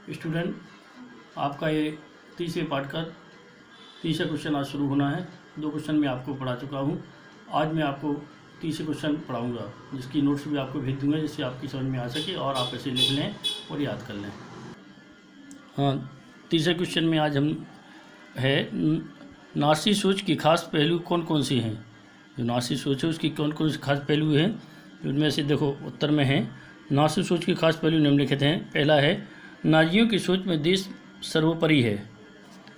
Student, आपका ये तीसरे पार्ट का तीसरा क्वेश्चन आज शुरू होना है। 2 क्वेश्चन मैं आपको पढ़ा चुका हूँ। आज मैं आपको तीसरे क्वेश्चन पढ़ाऊँगा, जिसकी नोट्स भी आपको भेज दूँगा, जिससे आपकी समझ में आ सके और आप ऐसे लिख लें और याद कर लें। हाँ, तीसरे क्वेश्चन में आज हम है नासी सोच की खास पहलू कौन कौन से हैं। जो नासी सोच है उसकी कौन कौन से खास पहलू हैं, उनमें से देखो उत्तर में है नासी सोच के खास पहलू निम्नलिखित हैं। पहला है नाजियों की सोच में देश सर्वोपरि है।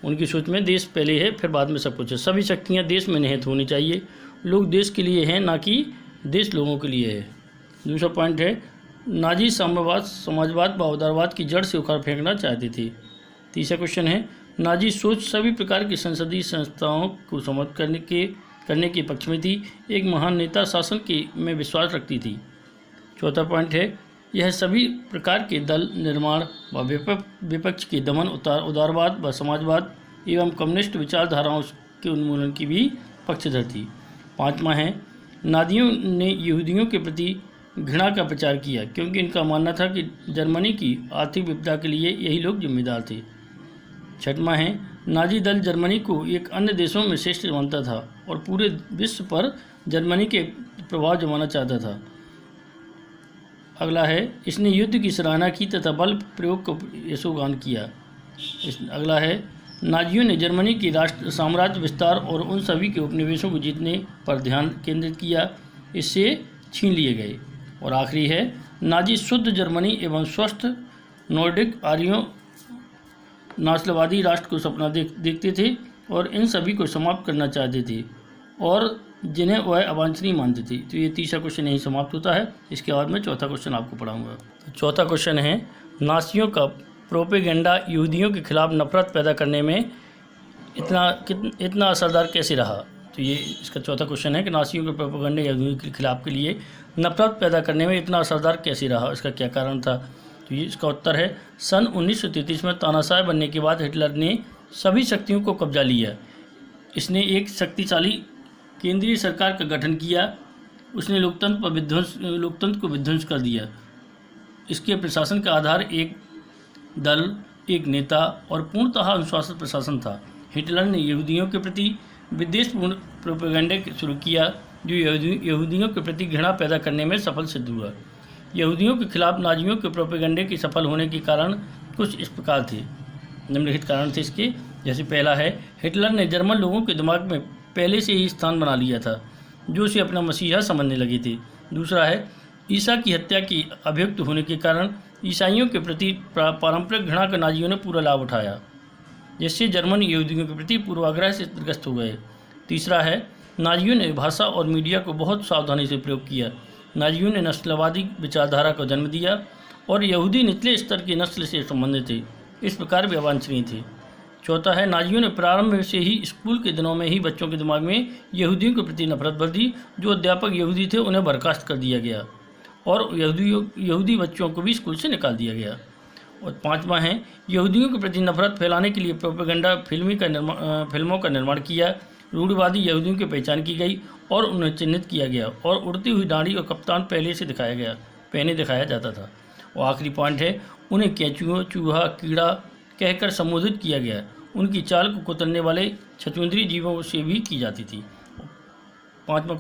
उनकी सोच में देश पहले है, फिर बाद में सब कुछ है। सभी शक्तियाँ देश में निहित होनी चाहिए। लोग देश के लिए हैं, ना कि देश लोगों के लिए है। दूसरा पॉइंट है नाजी साम्यवाद, समाजवाद व उदारवाद की जड़ से उखाड़ फेंकना चाहती थी। तीसरा क्वेश्चन है नाजी सोच सभी प्रकार की संसदीय संस्थाओं को समाप्त करने के पक्ष में थी। एक महान नेता शासन में विश्वास रखती थी। चौथा पॉइंट है यह सभी प्रकार के दल निर्माण व विपक्ष के दमन, उदारवाद व समाजवाद एवं कम्युनिस्ट विचारधाराओं के उन्मूलन की भी पक्षधर थी। पाँचवा है नाजियों ने यहूदियों के प्रति घृणा का प्रचार किया, क्योंकि इनका मानना था कि जर्मनी की आर्थिक विपदा के लिए यही लोग जिम्मेदार थे। छठवां है नाजी दल जर्मनी को एक अन्य देशों में श्रेष्ठ मानता था और पूरे विश्व पर जर्मनी के प्रभाव जमाना चाहता था। अगला है इसने युद्ध की सराहना की तथा बल प्रयोग को यशोगान किया। अगला है नाजियों ने जर्मनी की साम्राज्य विस्तार और उन सभी के उपनिवेशों को जीतने पर ध्यान केंद्रित किया, इससे छीन लिए गए। और आखिरी है नाजी शुद्ध जर्मनी एवं स्वस्थ नॉर्डिक आर्यों नास्लवादी राष्ट्र को सपना देखते थे और इन सभी को समाप्त करना चाहते थे और जिन्हें वह अवांछनीय मानते थे। तो ये तीसरा क्वेश्चन यहीं समाप्त होता है। इसके बाद मैं चौथा क्वेश्चन आपको पढ़ाऊंगा। तो चौथा क्वेश्चन है नासियों का प्रोपेगेंडा यहूदियों के खिलाफ नफरत पैदा करने में इतना असरदार कैसे रहा। तो ये इसका चौथा क्वेश्चन है कि नासियों के प्रोपेगेंडा यहूदियों के खिलाफ के लिए नफरत पैदा करने में इतना असरदार कैसे रहा, इसका क्या कारण था। तो ये इसका उत्तर है सन 1933 में तानाशाह बनने के बाद हिटलर ने सभी शक्तियों को कब्जा लिया। इसने एक शक्तिशाली केंद्रीय सरकार का गठन किया। उसने लोकतंत्र को विध्वंस कर दिया। इसके प्रशासन का आधार एक दल, एक नेता और पूर्णतः अनुशासित प्रशासन था। हिटलर ने यहूदियों के प्रति विद्वेषपूर्ण प्रोपेगेंडा शुरू किया, जो यहूदियों के प्रति घृणा पैदा करने में सफल सिद्ध हुआ। यहूदियों के खिलाफ नाजियों के प्रोपेगेंडे के सफल होने के कारण कुछ इस प्रकार थे, निम्नलिखित कारण थे इसके। जैसे पहला है हिटलर ने जर्मन लोगों के दिमाग में पहले से ही स्थान बना लिया था, जो उसे अपना मसीहा समझने लगे थे। दूसरा है ईसा की हत्या की अभियुक्त होने के कारण ईसाइयों के प्रति पारंपरिक घृणा का नाजियों ने पूरा लाभ उठाया, जिससे जर्मन यहूदियों के प्रति पूर्वाग्रह से ग्रस्त हो गए। तीसरा है नाजियों ने भाषा और मीडिया को बहुत सावधानी से प्रयोग किया। नाजियों ने नस्लवादी विचारधारा को जन्म दिया और यहूदी निचले स्तर की नस्ल से संबंधित थे, इस प्रकार वे अवांछनीय थे। चौथा है नाजियों ने प्रारंभ से ही स्कूल के दिनों में ही बच्चों के दिमाग में यहूदियों के प्रति नफरत भर दी। जो अध्यापक यहूदी थे उन्हें बर्खास्त कर दिया गया और यहूदी बच्चों को भी स्कूल से निकाल दिया गया। और पाँचवा है यहूदियों के प्रति नफरत फैलाने के लिए प्रोपेगेंडा फिल्मों का निर्माण किया। रूढ़िवादी यहूदियों की पहचान की गई और उन्हें चिन्हित किया गया और उड़ती हुई दाढ़ी और कप्तान पहने दिखाया जाता था। और आखिरी पॉइंट है उन्हें केंचुआ, चूहा, कीड़ा कहकर संबोधित किया गया। उनकी चाल को कुतरने वाले छछूंदरी जीवों से भी की जाती थी। पाँचवा